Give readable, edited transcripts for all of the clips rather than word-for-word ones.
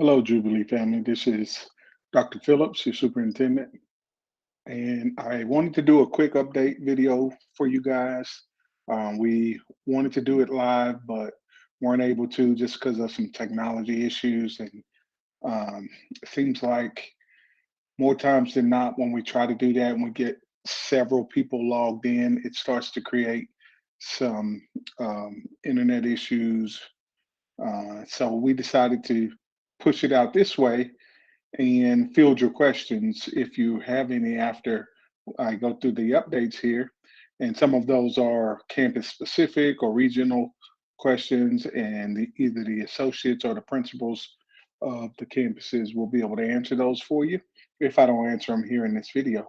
Hello, Jubilee family. This is Dr. Phillips, your superintendent, and I wanted to do a quick update video for you guys. We wanted to do it live, but weren't able to just because of some technology issues. And it seems like more times than not, when we try to do that and we get several people logged in, it starts to create some internet issues. So we decided to push it out this way and field your questions if you have any after I go through the updates here. And some of those are campus specific or regional questions, and either the associates or the principals of the campuses will be able to answer those for you if I don't answer them here in this video.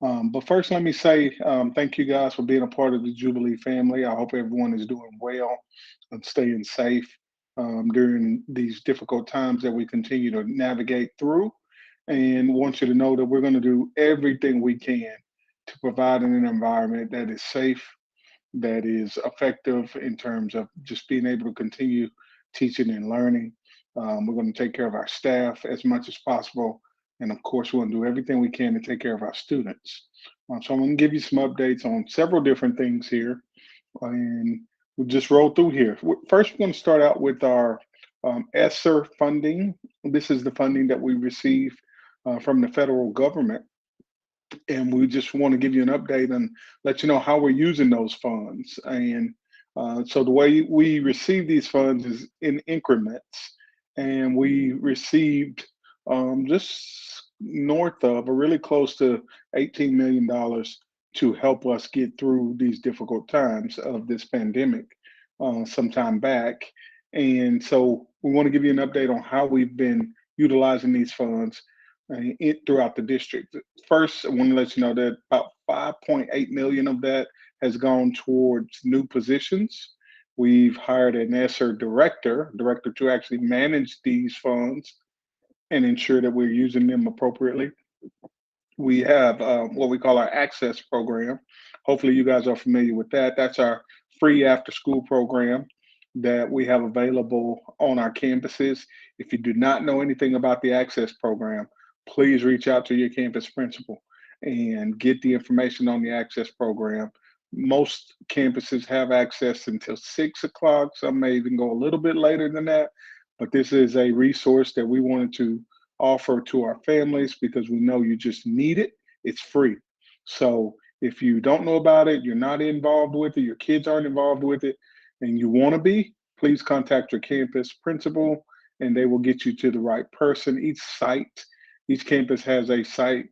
But first, let me say thank you guys for being a part of the Jubilee family. I hope everyone is doing well and staying safe during these difficult times that we continue to navigate through. And want you to know that we're going to do everything we can to provide an environment that is safe, that is effective in terms of just being able to continue teaching and learning. We're going to take care of our staff as much as possible. And of course, we're going to do everything we can to take care of our students. So I'm going to give you some updates on several different things here. And we'll just roll through here. First, we're going to start out with our Esser funding. This is the funding that we receive from the federal government. And we just want to give you an update and let you know how we're using those funds. And so the way we receive these funds is in increments. And we received just north of, or really close to $18 million to help us get through these difficult times of this pandemic some time back. And so we want to give you an update on how we've been utilizing these funds throughout the district. First, I want to let you know that about 5.8 million of that has gone towards new positions. We've hired an Esser director to actually manage these funds and ensure that we're using them appropriately. We have what we call our access program. Hopefully you guys are familiar with that. That's our free after school program that we have available on our campuses. If you do not know anything about the access program, please reach out to your campus principal and get the information on the access program. Most campuses have access until 6 o'clock. Some may even go a little bit later than that, but this is a resource that we wanted to offer to our families because we know you just need it. It's free. So if you don't know about it, you're not involved with it, your kids aren't involved with it, and you want to be, please contact your campus principal and they will get you to the right person. Each campus has a site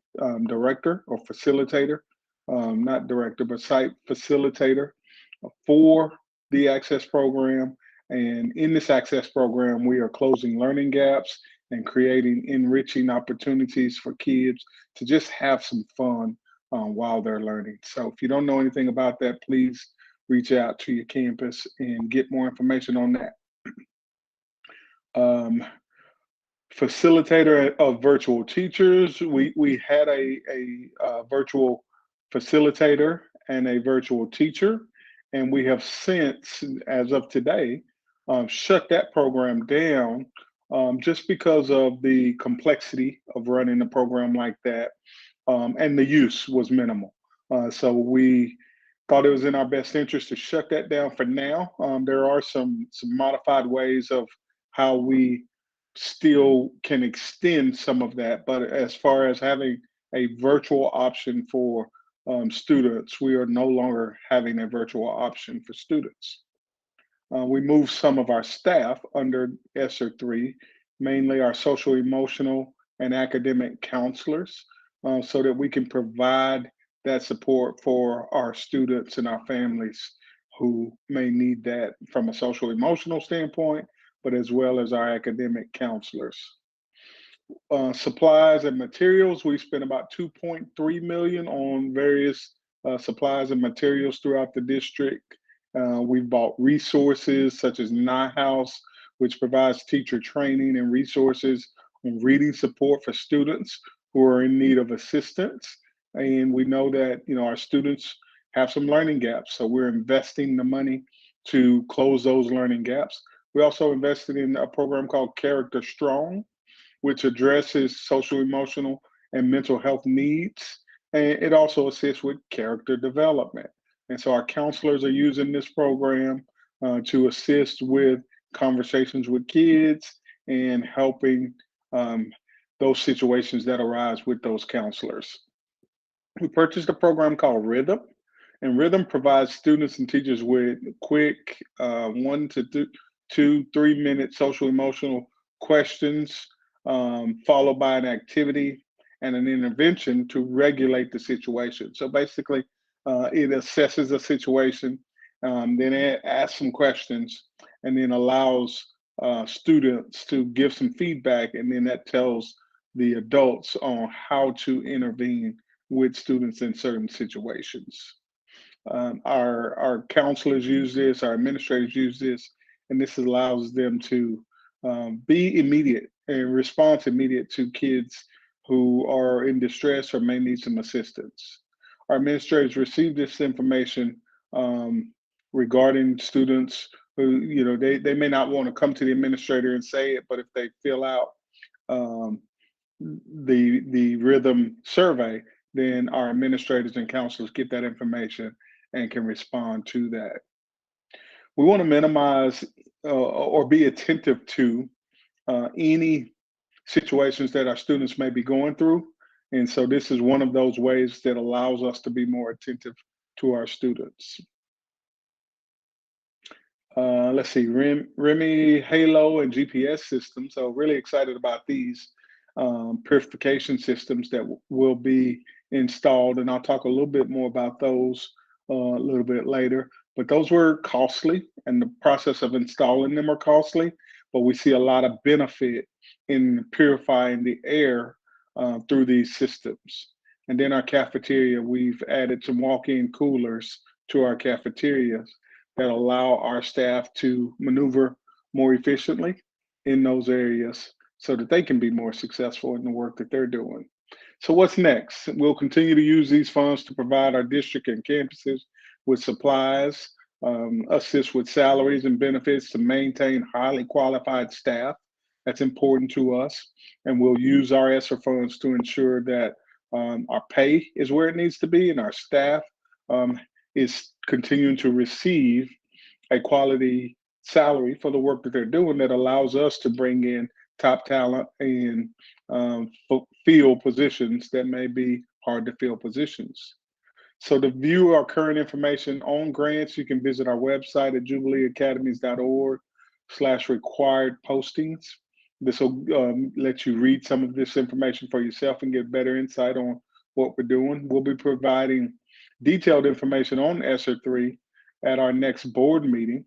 director or facilitator, not director, but site facilitator for the access program. And in this access program, we are closing learning gaps and creating enriching opportunities for kids to just have some fun while they're learning. So if you don't know anything about that, please reach out to your campus and get more information on that. Facilitator of virtual teachers. We had a virtual facilitator and a virtual teacher, and we have since, as of today, shut that program down just because of the complexity of running a program like that, and the use was minimal. So we thought it was in our best interest to shut that down for now. There are some modified ways of how we still can extend some of that. But as far as having a virtual option for students, we are no longer having a virtual option for students. We moved some of our staff under ESSER 3, mainly our social, emotional, and academic counselors, so that we can provide that support for our students and our families who may need that from a social, emotional standpoint, but as well as our academic counselors. Supplies and materials, we spent about 2.3 million on various supplies and materials throughout the district. We've bought resources such as NIHouse, which provides teacher training and resources on reading support for students who are in need of assistance. And we know that our students have some learning gaps, so we're investing the money to close those learning gaps. We also invested in a program called Character Strong, which addresses social, emotional, and mental health needs. And it also assists with character development. And so our counselors are using this program to assist with conversations with kids and helping um, those situations that arise with those counselors. We purchased a program called Rhythm, and Rhythm provides students and teachers with quick 1 to 2, 3 minute social emotional questions, followed by an activity and an intervention to regulate the situation. So basically, it assesses a situation, then it asks some questions, and then allows students to give some feedback, and then that tells the adults on how to intervene with students in certain situations. Our counselors use this, our administrators use this, and this allows them to be immediate and response immediate to kids who are in distress or may need some assistance. Our administrators receive this information regarding students who, they may not want to come to the administrator and say it, but if they fill out um, the rhythm survey, then our administrators and counselors get that information and can respond to that. We want to minimize or be attentive to any situations that our students may be going through. And so this is one of those ways that allows us to be more attentive to our students. Let's see, REMI, Halo, and GPS systems. So really excited about these purification systems that will be installed, and I'll talk a little bit more about those a little bit later. But those were costly, and the process of installing them are costly. But we see a lot of benefit in purifying the air through these systems. And then our cafeteria, we've added some walk-in coolers to our cafeterias that allow our staff to maneuver more efficiently in those areas so that they can be more successful in the work that they're doing. So what's next? We'll continue to use these funds to provide our district and campuses with supplies, assist with salaries and benefits to maintain highly qualified staff. That's important to us. And we'll use our Esser funds to ensure that our pay is where it needs to be and our staff um, is continuing to receive a quality salary for the work that they're doing that allows us to bring in top talent and fill positions that may be hard to fill positions. So to view our current information on grants, you can visit our website at jubileeacademies.org/required postings. This will let you read some of this information for yourself and get better insight on what we're doing. We'll be providing detailed information on ESSER 3 at our next board meeting.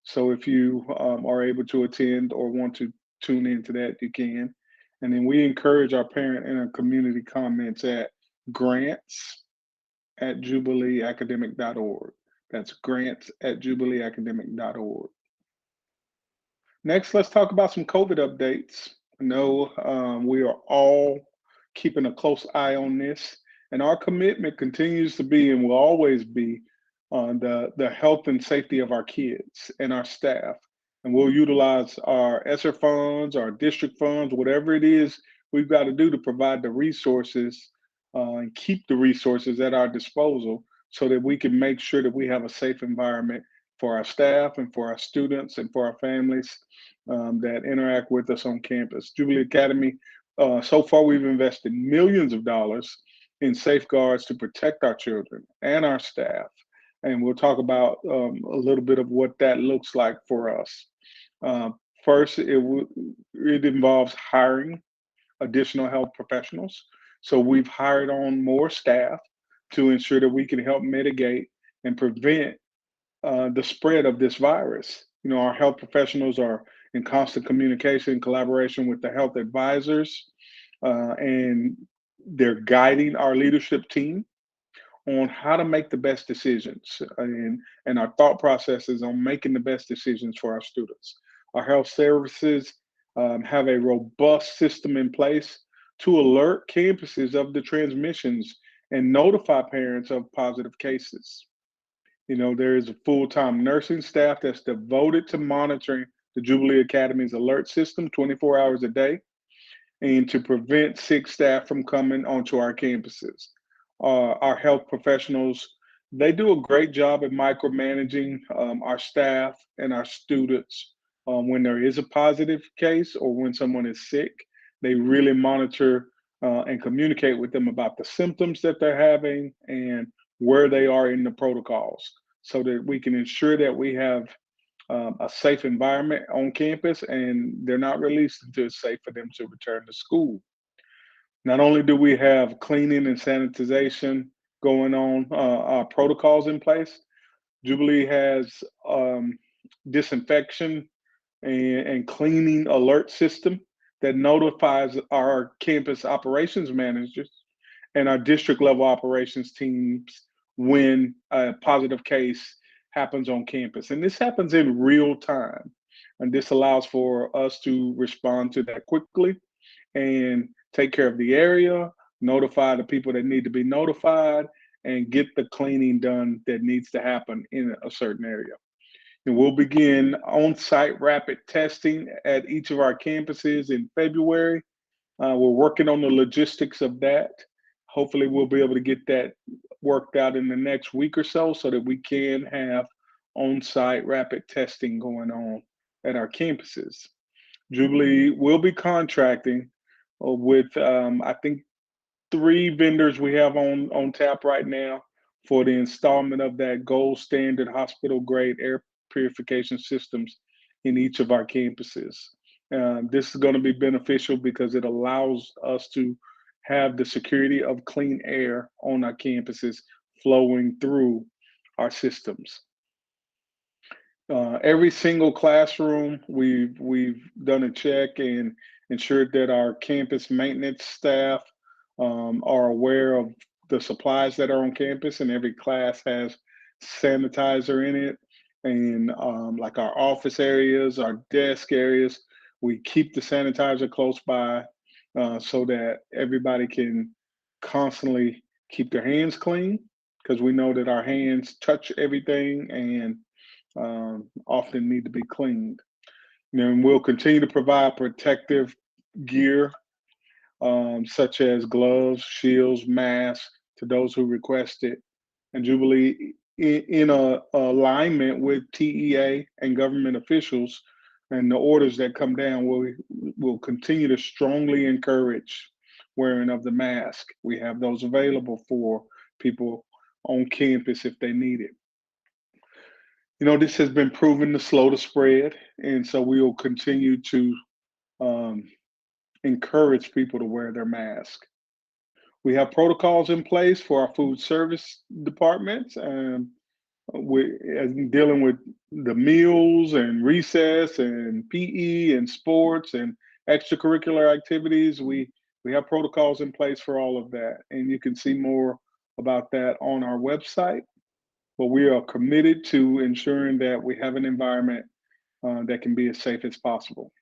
So if you are able to attend or want to tune into that, you can. And then we encourage our parent and our community comments at grants@jubileeacademic.org. That's grants@jubileeacademic.org. Next, let's talk about some COVID updates. I know we are all keeping a close eye on this, and our commitment continues to be and will always be on the health and safety of our kids and our staff. And we'll utilize our ESSER funds, our district funds, whatever it is we've got to do to provide the resources and keep the resources at our disposal so that we can make sure that we have a safe environment for our staff and for our students and for our families that interact with us on campus. Jubilee Academy, so far we've invested millions of dollars in safeguards to protect our children and our staff. And we'll talk about a little bit of what that looks like for us. Uh, First, it involves hiring additional health professionals. So we've hired on more staff to ensure that we can help mitigate and prevent the spread of this virus. Our health professionals are in constant communication and collaboration with the health advisors, and they're guiding our leadership team on how to make the best decisions and our thought processes on making the best decisions for our students. Our health services have a robust system in place to alert campuses of the transmissions and notify parents of positive cases. There is a full-time nursing staff that's devoted to monitoring the Jubilee Academy's alert system 24 hours a day, and to prevent sick staff from coming onto our campuses. Our health professionals, they do a great job at micromanaging our staff and our students when there is a positive case or when someone is sick. They really monitor and communicate with them about the symptoms that they're having and where they are in the protocols so that we can ensure that we have a safe environment on campus and they're not released until it's safe for them to return to school. Not only do we have cleaning and sanitization going on, our protocols in place, Jubilee has disinfection and cleaning alert system that notifies our campus operations managers and our district level operations teams when a positive case happens on campus. And this happens in real time. And this allows for us to respond to that quickly and take care of the area, notify the people that need to be notified, and get the cleaning done that needs to happen in a certain area. And we'll begin on-site rapid testing at each of our campuses in February. We're working on the logistics of that. Hopefully we'll be able to get that worked out in the next week or so that we can have on-site rapid testing going on at our campuses. Jubilee will be contracting with, I think, 3 vendors we have on tap right now for the installment of that gold standard hospital grade air purification systems in each of our campuses. This is going to be beneficial because it allows us to have the security of clean air on our campuses flowing through our systems. Every single classroom, we've done a check and ensured that our campus maintenance staff are aware of the supplies that are on campus, and every class has sanitizer in it. And like our office areas, our desk areas, we keep the sanitizer close by so that everybody can constantly keep their hands clean because we know that our hands touch everything and often need to be cleaned. And we'll continue to provide protective gear such as gloves, shields, masks to those who request it. And Jubilee, in alignment with TEA and government officials and the orders that come down, will continue to strongly encourage wearing of the mask. We have those available for people on campus if they need it. This has been proven to slow the spread, and so we will continue to encourage people to wear their mask. We have protocols in place for our food service departments, and dealing with the meals and recess and PE and sports and extracurricular activities. We have protocols in place for all of that, and you can see more about that on our website. But we are committed to ensuring that we have an environment that can be as safe as possible.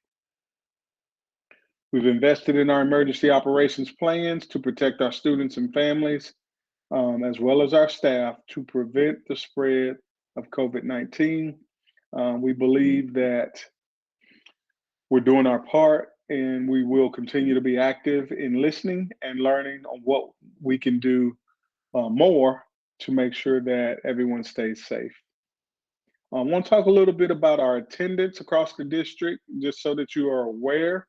We've invested in our emergency operations plans to protect our students and families, as well as our staff, to prevent the spread of COVID-19. We believe that we're doing our part, and we will continue to be active in listening and learning on what we can do more to make sure that everyone stays safe. I want to talk a little bit about our attendance across the district, just so that you are aware.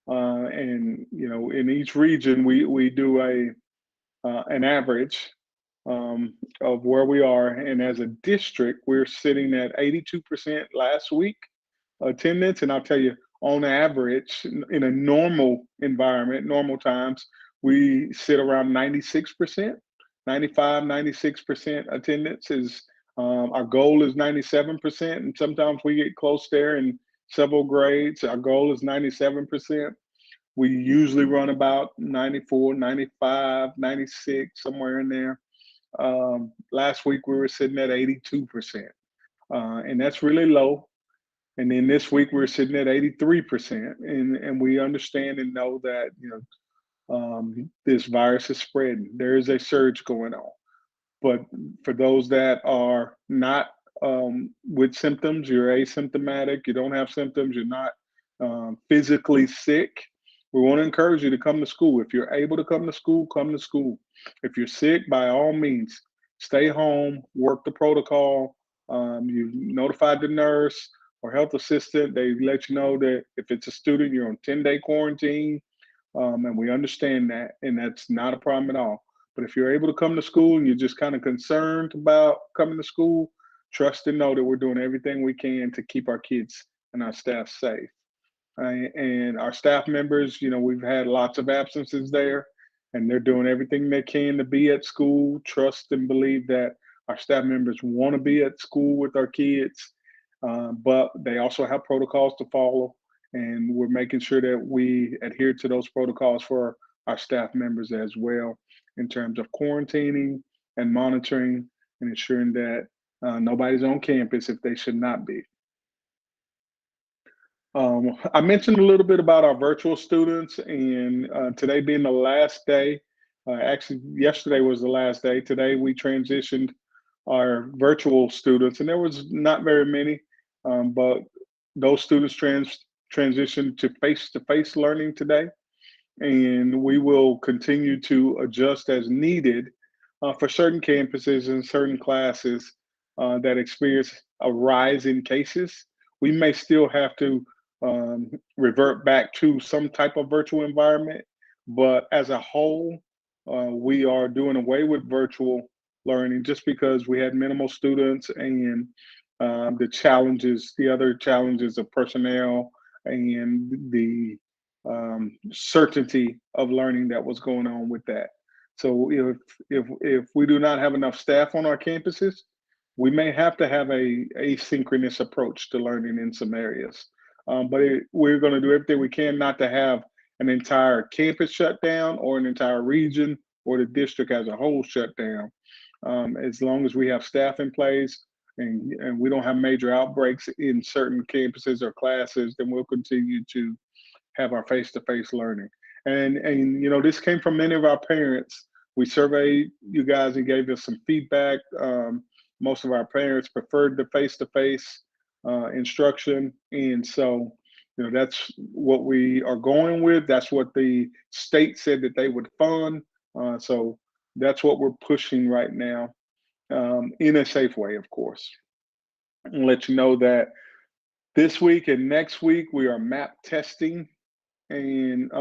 And in each region, we do an average of where we are. And as a district, we're sitting at 82% last week attendance. And I'll tell you, on average, in a normal environment, normal times, we sit around 96%. 95, 96% attendance is our goal is 97%, and sometimes we get close there in several grades. Our goal is 97%. We usually run about 94, 95, 96, somewhere in there. Last week we were sitting at 82%, and that's really low. And then this week we're sitting at 83%, and we understand and know that this virus is spreading. There is a surge going on. But for those that are not with symptoms, you're asymptomatic, you don't have symptoms, you're not physically sick, we want to encourage you to come to school. If you're able to come to school, come to school. If you're sick, by all means, stay home, work the protocol. You've notified the nurse or health assistant. They let you know that if it's a student, you're on 10-day quarantine. And we understand that, and that's not a problem at all. But if you're able to come to school and you're just kind of concerned about coming to school, trust and know that we're doing everything we can to keep our kids and our staff safe. And our staff members, we've had lots of absences there, and they're doing everything they can to be at school. Trust and believe that our staff members want to be at school with our kids, but they also have protocols to follow, and we're making sure that we adhere to those protocols for our staff members as well, in terms of quarantining and monitoring and ensuring that nobody's on campus if they should not be. I mentioned a little bit about our virtual students, and today being the last day, actually, yesterday was the last day. Today, we transitioned our virtual students, and there was not very many, but those students transitioned to face-to-face learning today, and we will continue to adjust as needed for certain campuses and certain classes that experience a rise in cases. We may still have to revert back to some type of virtual environment, but as a whole, we are doing away with virtual learning just because we had minimal students and the other challenges of personnel and the certainty of learning that was going on with that. So if we do not have enough staff on our campuses, we may have to have a asynchronous approach to learning in some areas. We're going to do everything we can not to have an entire campus shut down or an entire region or the district as a whole shut down. As long as we have staff in place and we don't have major outbreaks in certain campuses or classes, then we'll continue to have our face-to-face learning. And this came from many of our parents. We surveyed you guys and gave us some feedback. Most of our parents preferred the face-to-face instruction, and so that's what we are going with. That's what the state said that they would fund. So that's what we're pushing right now, in a safe way, of course. And let you know that this week and next week we are map testing. And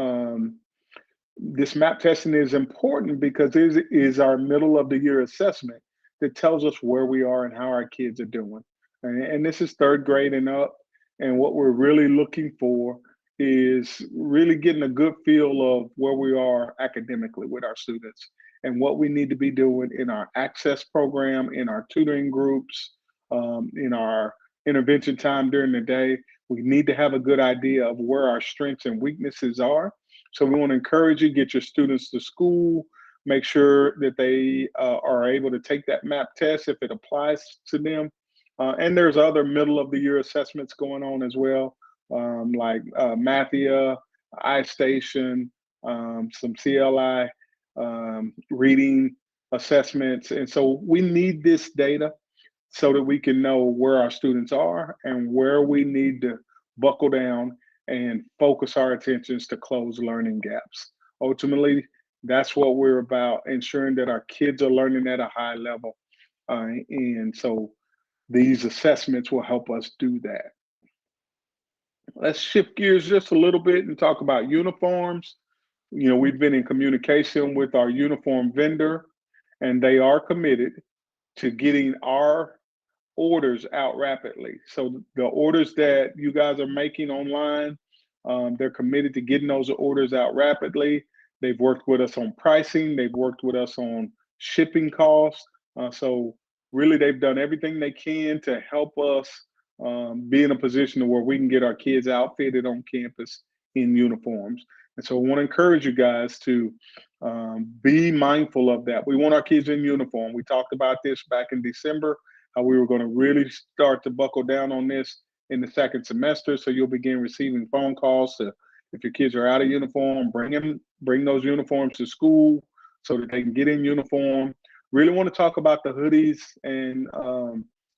this map testing is important because it is our middle of the year assessment that tells us where we are and how our kids are doing. And this is third grade and up. And what we're really looking for is really getting a good feel of where we are academically with our students and what we need to be doing in our access program, in our tutoring groups, in our intervention time during the day. We need to have a good idea of where our strengths and weaknesses are. So we want to encourage you, get your students to school, make sure that they are able to take that MAP test if it applies to them. And there's other middle of the year assessments going on as well, like Mathia, iStation, some CLI reading assessments. And so we need this data so that we can know where our students are and where we need to buckle down and focus our attentions to close learning gaps. Ultimately, that's what we're about, ensuring that our kids are learning at a high level. And so these assessments will help us do that. Let's shift gears just a little bit and talk about uniforms. We've been in communication with our uniform vendor, and they are committed to getting our orders out rapidly. So the orders that you guys are making online, they're committed to getting those orders out rapidly. They've worked with us on pricing. They've worked with us on shipping costs. So really, they've done everything they can to help us be in a position where we can get our kids outfitted on campus in uniforms. And so I want to encourage you guys to be mindful of that. We want our kids in uniform. We talked about this back in December, how we were going to really start to buckle down on this in the second semester. So you'll begin receiving phone calls to, if your kids are out of uniform, bring those uniforms to school so that they can get in uniform. Really want to talk about the hoodies and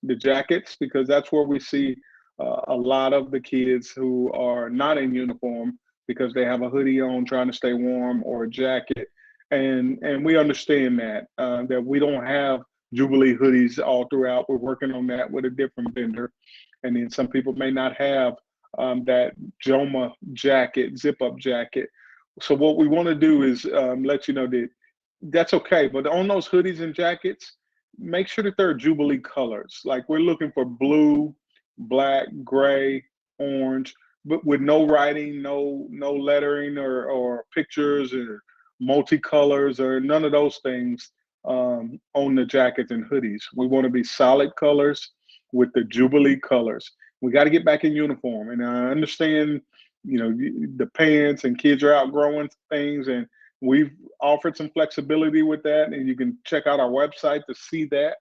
the jackets, because that's where we see a lot of the kids who are not in uniform because they have a hoodie on trying to stay warm, or a jacket. And we understand that that we don't have Jubilee hoodies all throughout. We're working on that with a different vendor. And then some people may not have that Joma jacket, zip up jacket. So what we want to do is let you know that that's okay. But on those hoodies and jackets, make sure that they're Jubilee colors. Like, we're looking for blue, black, gray, orange, but with no writing, no lettering or pictures or multicolors or none of those things on the jackets and hoodies. We want to be solid colors with the Jubilee colors. We got to get back in uniform. And I understand, the pants and kids are outgrowing things, and we've offered some flexibility with that. And you can check out our website to see that.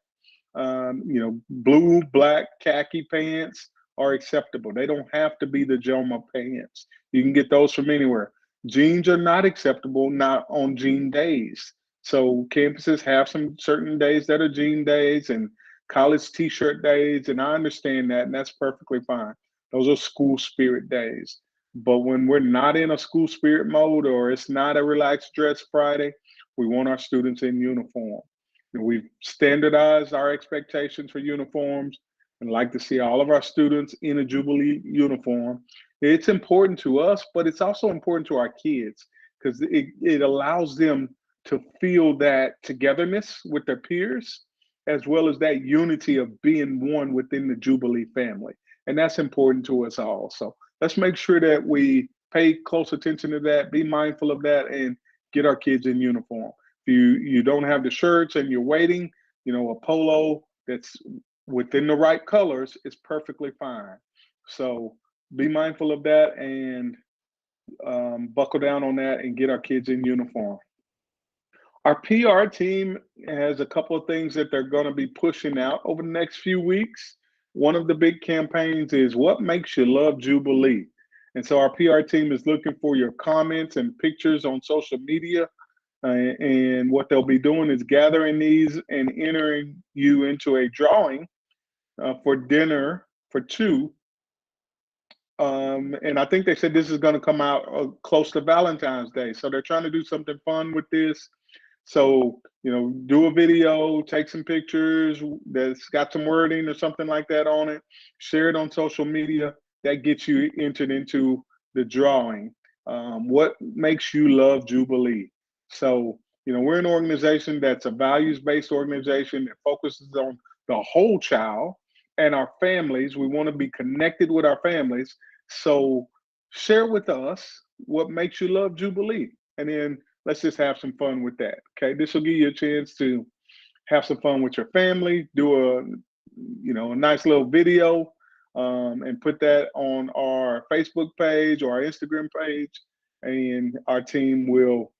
Blue, black, khaki pants are acceptable. They don't have to be the Joma pants. You can get those from anywhere. Jeans are not acceptable, not on jean days. So campuses have some certain days that are jean days and college t-shirt days, and I understand that, and that's perfectly fine. Those are school spirit days. But when we're not in a school spirit mode, or it's not a relaxed dress Friday, we want our students in uniform. And we've standardized our expectations for uniforms and like to see all of our students in a Jubilee uniform. It's important to us, but it's also important to our kids, because it allows them to feel that togetherness with their peers, as well as that unity of being one within the Jubilee family. And that's important to us all. So let's make sure that we pay close attention to that, be mindful of that, and get our kids in uniform. If you don't have the shirts and you're waiting, a polo that's within the right colors is perfectly fine. So be mindful of that, and buckle down on that and get our kids in uniform. Our PR team has a couple of things that they're going to be pushing out over the next few weeks. One of the big campaigns is What Makes You Love Jubilee? And so our PR team is looking for your comments and pictures on social media. And what they'll be doing is gathering these and entering you into a drawing for dinner for two. And I think they said this is going to come out close to Valentine's Day. So they're trying to do something fun with this. So, do a video, take some pictures that's got some wording or something like that on it, share it on social media. That gets you entered into the drawing. What makes you love Jubilee? So, we're an organization that's a values-based organization that focuses on the whole child and our families. We want to be connected with our families. So share with us what makes you love Jubilee. And then let's just have some fun with that. Okay. This will give you a chance to have some fun with your family, do a nice little video, and put that on our Facebook page or our Instagram page. And our team will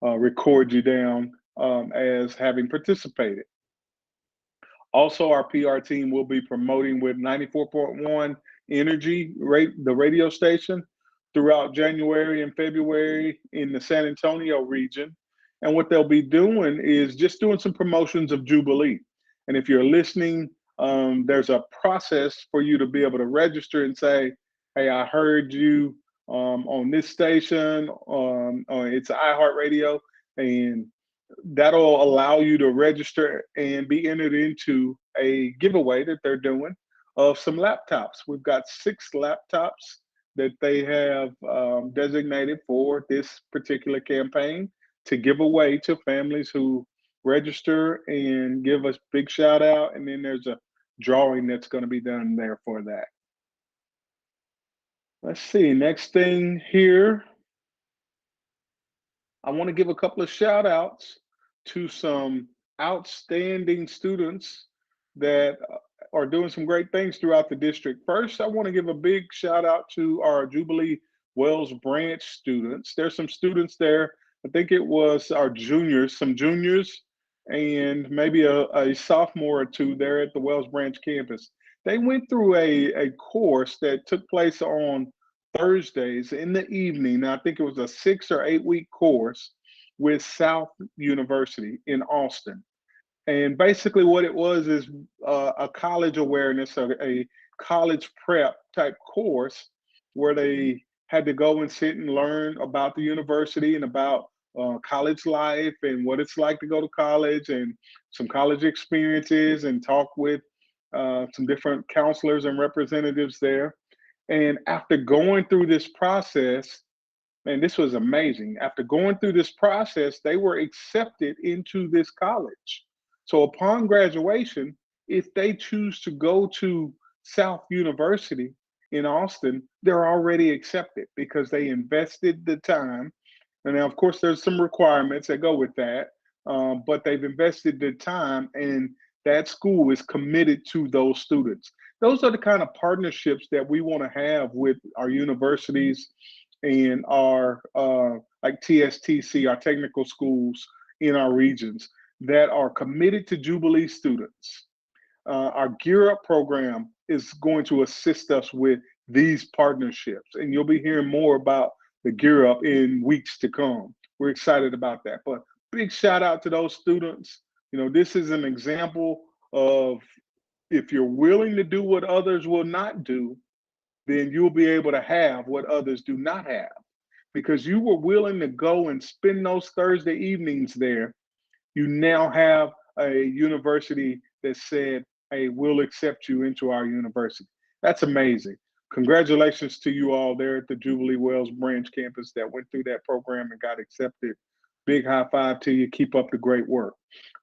record you down as having participated. Also, our PR team will be promoting with 94.1 Energy, the radio station, throughout January and February in the San Antonio region. And what they'll be doing is just doing some promotions of Jubilee. And if you're listening, there's a process for you to be able to register and say, hey, I heard you on this station, it's iHeartRadio, and that'll allow you to register and be entered into a giveaway that they're doing of some laptops. We've got 6 laptops that they have designated for this particular campaign to give away to families who register and give us big shout out. And then there's a drawing that's going to be done there for that. Let's see, next thing here. I want to give a couple of shout outs to some outstanding students that are doing some great things throughout the district. First, I want to give a big shout out to our Jubilee Wells Branch students. There's some students there. I think it was our juniors, some juniors, and maybe a sophomore or two there at the Wells Branch campus. They went through a course that took place on Thursdays in the evening. I think it was a 6 or 8 week course with South University in Austin. And basically, what it was is a college awareness, a college prep type course where they had to go and sit and learn about the university and about college life and what it's like to go to college and some college experiences and talk with some different counselors and representatives there. And after going through this process, man, this was amazing. After going through this process, they were accepted into this college. So upon graduation, if they choose to go to South University in Austin, they're already accepted because they invested the time. And now, of course, there's some requirements that go with that, but they've invested the time, and that school is committed to those students. Those are the kind of partnerships that we want to have with our universities and our like TSTC, our technical schools in our regions that are committed to Jubilee students. Our Gear Up program is going to assist us with these partnerships, and you'll be hearing more about the Gear Up in weeks to come. We're excited about that. But big shout out to those students. You know, this is an example of if you're willing to do what others will not do, then you'll be able to have what others do not have because you were willing to go and spend those Thursday evenings there. You now have a university that said, hey, we'll accept you into our university. That's amazing. Congratulations to you all there at the Jubilee Wells Branch campus that went through that program and got accepted. Big high five to you. Keep up the great work.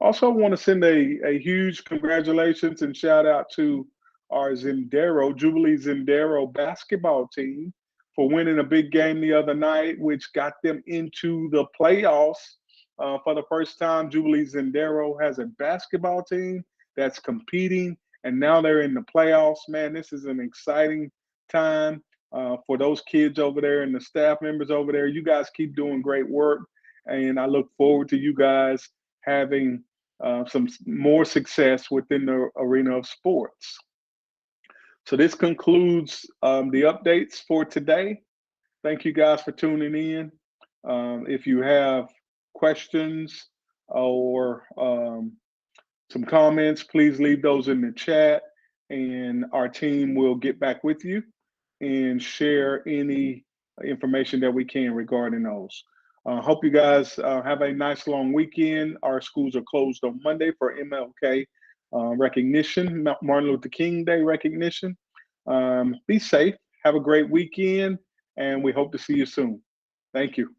Also, want to send a huge congratulations and shout out to our Zendero, Jubilee Zendero basketball team for winning a big game the other night, which got them into the playoffs. For the first time, Jubilee Zendero has a basketball team that's competing, and now they're in the playoffs. Man, this is an exciting time for those kids over there and the staff members over there. You guys keep doing great work, and I look forward to you guys having some more success within the arena of sports. So this concludes the updates for today. Thank you guys for tuning in. If you have questions or some comments, please leave those in the chat and our team will get back with you and share any information that we can regarding those. Hope you guys have a nice long weekend. Our schools are closed on Monday for MLK recognition, Martin Luther King Day recognition. Be safe, have a great weekend, and we hope to see you soon. Thank you.